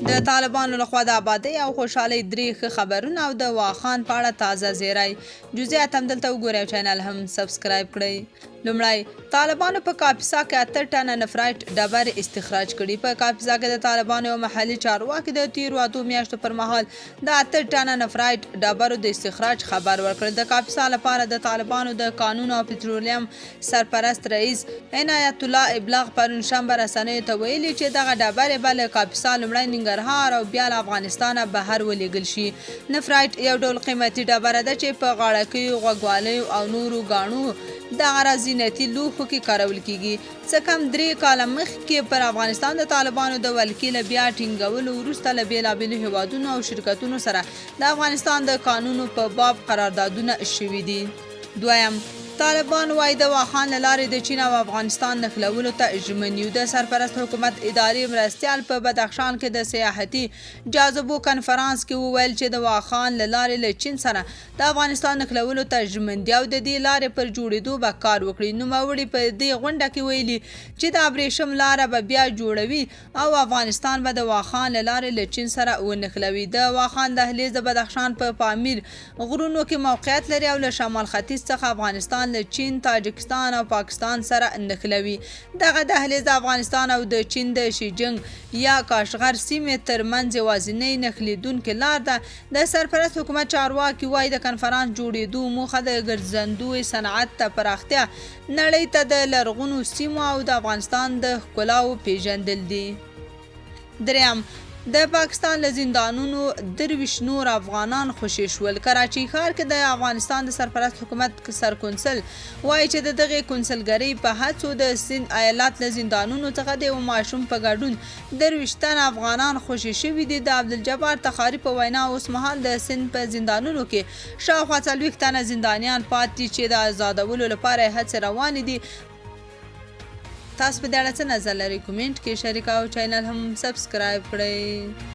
د طالبانو لخوا د آبادۍ او خوشحالۍ درې ښه خبرونه او د واخان په اړه تازه زیری. جزئیات همدلته وګورئ او چینل هم سبسکرایب کړئ. لومړی، طالبانو په کاپیسا کې 8 ټنه نفرایټ ډبرې استخراج کړي. په کاپیسا کې د طالبانو یو محلي چارواکي د تیرو 2 میاشتو پر مهال د 8 ټنه نفرایټ ډبرو د استخراج خبر ورکړ. د کاپیسا لپاره د طالبانو د قانون او پټرولیم سرپرست رئیس عنایت الله ابلاغ پرون شنبه رسنیو ته ویلي چې دغه ډبرې به له کاپیسا لومړی ننګرهار او بیا له افغانستانه بهر ولېږل شي. نفرایټ یو ډول قیمتي ډبره ده چې په غاړکیو، غوږوالیو او نورو ګاڼو دغه زینتي لوښو کې کارول کیږي. څه کم 3 کاله مخکې پر افغانستان د طالبانو د ولکې له بیا ټینګولو وروسته له بېلابېلو هیوادونو او شرکتونو سره د افغانستان د قانونو په باب قراردادونه شوي دي. دویم، طالبان وايي د واخان له لارې د چین او افغانستان نښلولو ته ژمن یو. د سرپرست حکومت اداري مرستیال په بدخشان کې د سیاحتي جاذبو کنفرانس کې وویل چې د واخان له لارې له چین سره د افغانستان نښلولو ته ژمن دي او د دې لارې پر جوړېدو به کار وکړي. نوموړي په دې غونډه کې ویلي چې د ابریشم لاره به بیا جوړوي او افغانستان به د واخان له لارې له چین سره ونښلوي. د واخان دهلیز د بدخشان په پامیر غرونو کې موقعیت لري او له شمال ختیځ څخه افغانستان له چین، تاجکستان او پاکستان سره نښلوي. دغه دهلیز د افغانستان او د چین د شیجنګ یا کاشغر سیمې ترمنځ یوازینۍ نښلېدونکې لار ده. د سرپرست حکومت چارواکي وایي د کنفرانس جوړېدو موخه د ګرځندوی صنعت ته پراختیا، نړۍ ته د لرغونو سیمو او د افغانستان د ښکلاو پیژندل دي. دریم، د پاکستان له زندانونو 23 نور افغانان خوشي شول. کراچۍ ښار کې د افغانستان د سرپرست حکومت سرکونسل وایي چې د دغې کونسلګرۍ په هڅو د سند ایالت له زندانونو څخه د یو ماشوم په ګډون 23 تنه افغانان خوشي شوي دي. د عبدالجبار تخاري په وینا اوس مهال د سند په زندانونو کې شاوخوا 40 تنه زندانیان پاتې چې د آزادولو لپاره هڅې روانې دي. تاسو په دې اړه څه نظر لرئ؟ کومنټ کې شریک او چینل هم سبسکرایب کړئ.